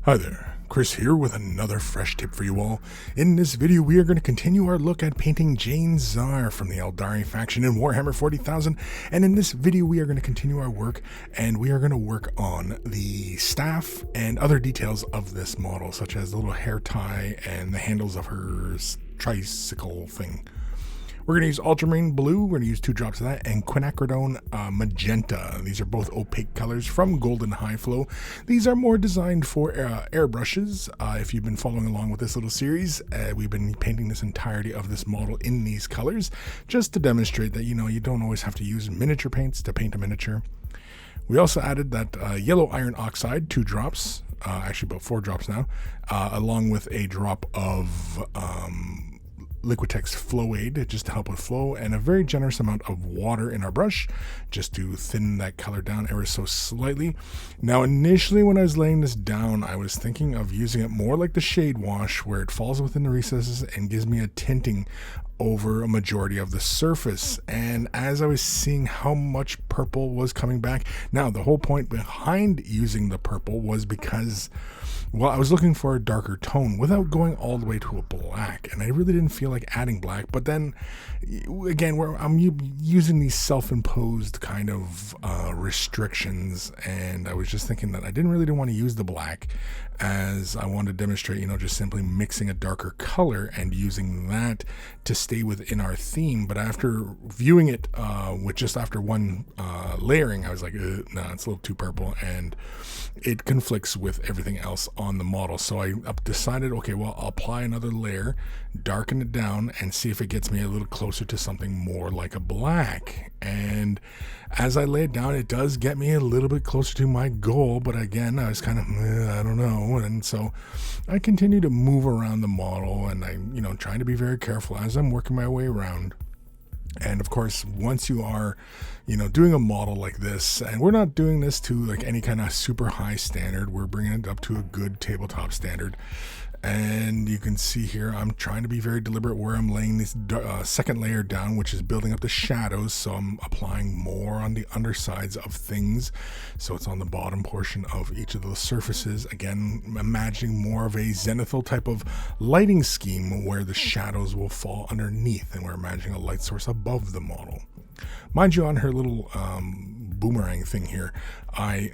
Hi there, Chris here with another fresh tip for you all. In this video we are going to continue our look at painting Jain Zar from the Aeldari faction in Warhammer 40,000, and in this video we are going to continue our work and we are going to work on the staff and other details of this model, such as the little hair tie and the handles of her tricycle thing. We're going to use ultramarine blue, we're going to use 2 drops of that, and quinacridone magenta. These are both opaque colors from Golden High Flow. These are more designed for airbrushes. If you've been following along with this little series, we've been painting this entirety of this model in these colors, just to demonstrate that, you don't always have to use miniature paints to paint a miniature. We also added that yellow iron oxide, 2 drops, actually about 4 drops now, along with a drop of Liquitex Flow Aid just to help with flow, and a very generous amount of water in our brush just to thin that color down ever so slightly. Now initially when I was laying this down, I was thinking of using it more like the shade wash, where it falls within the recesses and gives me a tinting over a majority of the surface. And as I was seeing how much purple was coming back, now the whole point behind using the purple was because, well, I was looking for a darker tone without going all the way to a black, and I really didn't feel like adding black. But then again, I'm using these self-imposed kind of restrictions, and I was just thinking that I didn't want to use the black, as I wanted to demonstrate, just simply mixing a darker color and using that to stay within our theme. But after viewing it with just after one layering, I was like, nah, it's a little too purple, and it conflicts with everything else on the model. So I decided, okay, well, I'll apply another layer, darken it down, and see if it gets me a little closer to something more like a black. And as I lay it down, it does get me a little bit closer to my goal, but again, I was kind of, I don't know. And so I continue to move around the model, and I'm, trying to be very careful as I'm working my way around. And of course, once you are, doing a model like this, and we're not doing this to like any kind of super high standard, we're bringing it up to a good tabletop standard. And you can see here, I'm trying to be very deliberate where I'm laying this second layer down, which is building up the shadows. So I'm applying more on the undersides of things. So it's on the bottom portion of each of those surfaces. Again, imagining more of a zenithal type of lighting scheme where the shadows will fall underneath, and we're imagining a light source above the model. Mind you, on her little boomerang thing here, I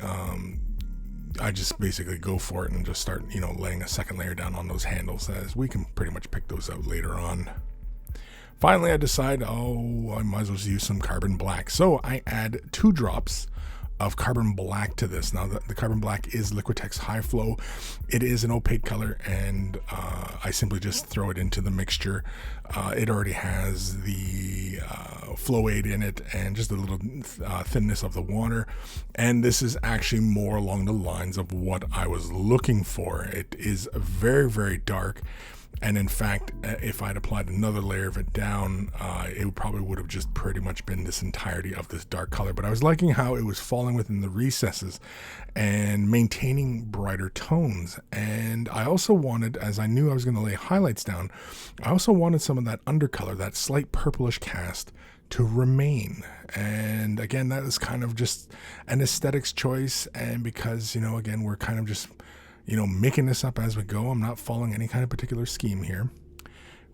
just basically go for it and just start, laying a second layer down on those handles, as we can pretty much pick those out later on. Finally, I decide, I might as well use some carbon black. So I add 2 drops of carbon black to this. Now the carbon black is Liquitex High Flow. It is an opaque color, and I simply just throw it into the mixture. It already has the flow aid in it and just a little thinness of the water, and this is actually more along the lines of what I was looking for. It is very, very dark. And in fact, if I'd applied another layer of it down, it probably would have just pretty much been this entirety of this dark color. But I was liking how it was falling within the recesses and maintaining brighter tones. And I also wanted, as I knew I was going to lay highlights down, I also wanted some of that undercolor, that slight purplish cast, to remain. And again, that is kind of just an aesthetics choice. And because, again, we're kind of just making this up as we go. I'm not following any kind of particular scheme here.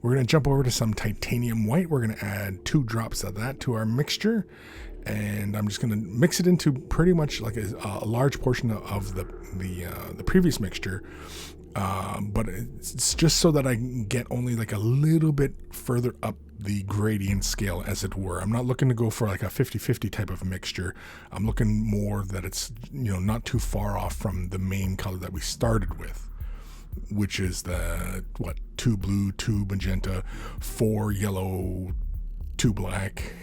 We're going to jump over to some titanium white. We're going to add 2 drops of that to our mixture, and I'm just going to mix it into pretty much like a large portion of the previous mixture. But it's just so that I can get only like a little bit further up the gradient scale, as it were. I'm not looking to go for like a 50-50 type of mixture. I'm looking more that it's, not too far off from the main color that we started with, which is the, 2 blue, 2 magenta, 4 yellow, 2 black.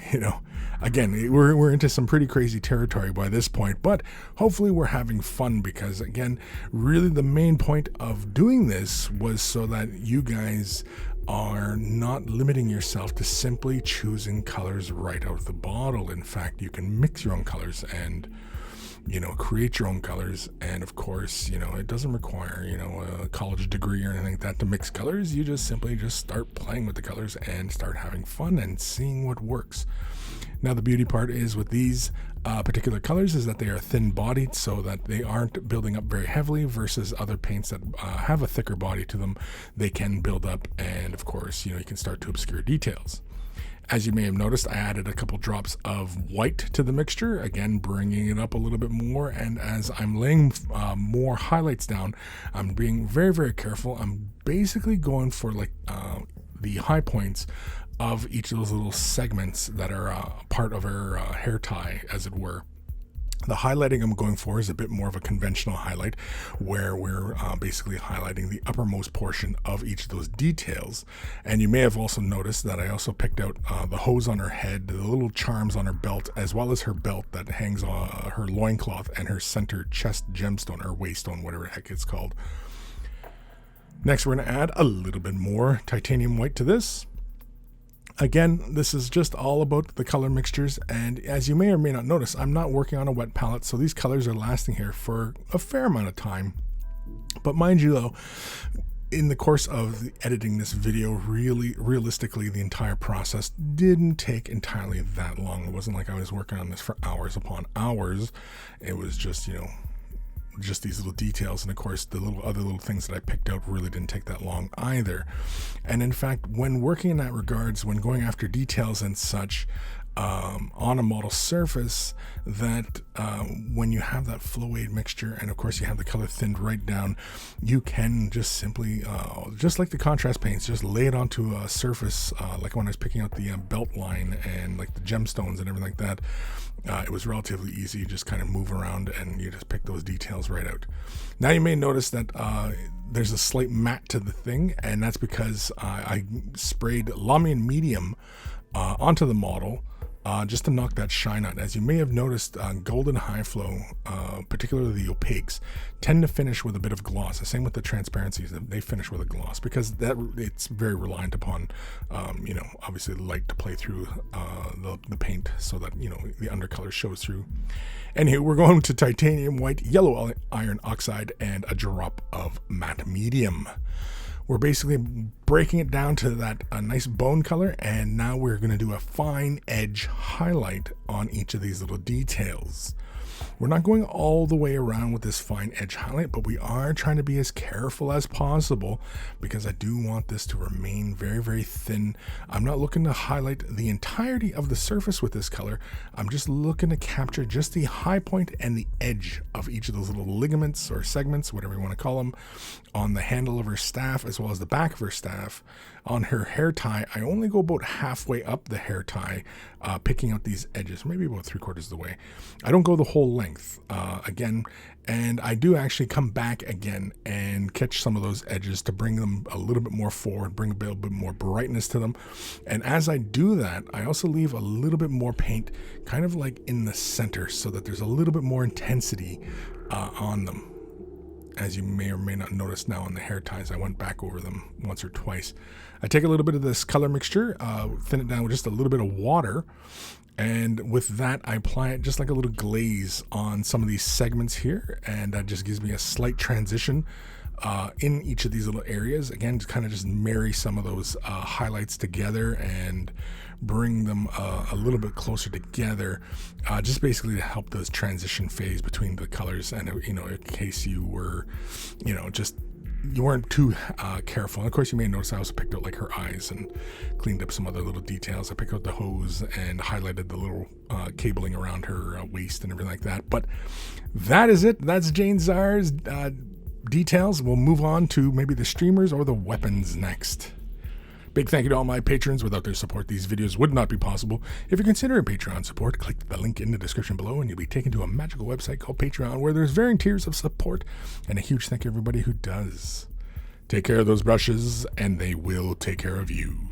Again, we're into some pretty crazy territory by this point, but hopefully we're having fun, because again, really the main point of doing this was so that you guys are not limiting yourself to simply choosing colors right out of the bottle. In fact, you can mix your own colors and create your own colors. And of course, it doesn't require, a college degree or anything like that to mix colors. You just simply start playing with the colors and start having fun and seeing what works. Now the beauty part is with these particular colors is that they are thin bodied, so that they aren't building up very heavily versus other paints that have a thicker body to them. They can build up, and of course, you can start to obscure details. As you may have noticed, I added a couple drops of white to the mixture, again bringing it up a little bit more. And as I'm laying more highlights down, I'm being very, very careful. I'm basically going for like the high points of each of those little segments that are part of her hair tie, as it were. The highlighting I'm going for is a bit more of a conventional highlight, where we're basically highlighting the uppermost portion of each of those details. And you may have also noticed that I also picked out the hose on her head, the little charms on her belt, as well as her belt that hangs on her loincloth, and her center chest gemstone, or waiststone, whatever the heck it's called. Next, we're going to add a little bit more titanium white to this. Again, this is just all about the color mixtures, and as you may or may not notice, I'm not working on a wet palette, so these colors are lasting here for a fair amount of time. But mind you though, in the course of editing this video, realistically, the entire process didn't take entirely that long. It wasn't like I was working on this for hours upon hours. It was just, just these little details, and of course the other little things that I picked out really didn't take that long either. And in fact, when working in that regards, when going after details and such on a model surface, that when you have that flow aid mixture, and of course you have the color thinned right down, you can just simply just like the contrast paints, just lay it onto a surface, like when I was picking out the belt line and like the gemstones and everything like that. It was relatively easy. You just kind of move around and you just pick those details right out. Now you may notice that there's a slight matte to the thing, and that's because I sprayed Lamian Medium onto the model just to knock that shine out. As you may have noticed, golden high flow, particularly the opaques, tend to finish with a bit of gloss. The same with the transparencies, they finish with a gloss, because it's very reliant upon obviously the light to play through the paint, so that the undercolor shows through. And here we're going to titanium white, yellow iron oxide, and a drop of matte medium. We're basically breaking it down to that nice bone color, and now we're going to do a fine edge highlight on each of these little details. We're not going all the way around with this fine edge highlight, but we are trying to be as careful as possible, because I do want this to remain very, very thin. I'm not looking to highlight the entirety of the surface with this color. I'm just looking to capture just the high point and the edge of each of those little ligaments or segments, whatever you want to call them, on the handle of her staff, as well as the back of her staff. On her hair tie, I only go about halfway up the hair tie, picking out these edges, maybe about 3/4 of the way. I don't go the whole length again, and I do actually come back again and catch some of those edges to bring them a little bit more forward, bring a little bit more brightness to them. And as I do that, I also leave a little bit more paint kind of like in the center, so that there's a little bit more intensity on them. As you may or may not notice now on the hair ties, I went back over them once or twice. I take a little bit of this color mixture, thin it down with just a little bit of water, and with that I apply it just like a little glaze on some of these segments here, and that just gives me a slight transition in each of these little areas. Again, to kind of just marry some of those highlights together and bring them a little bit closer together, just basically to help those transition phase between the colors. And in case you were you weren't too careful. And of course, you may notice I also picked out like her eyes and cleaned up some other little details. I picked out the hose and highlighted the little cabling around her waist and everything like that. But that is it. That's Jain Zar's details. We'll move on to maybe the streamers or the weapons next. Big thank you to all my patrons. Without their support, these videos would not be possible. If you're considering Patreon support, click the link in the description below and you'll be taken to a magical website called Patreon, where there's varying tiers of support, and a huge thank you to everybody who does. Take care of those brushes, and they will take care of you.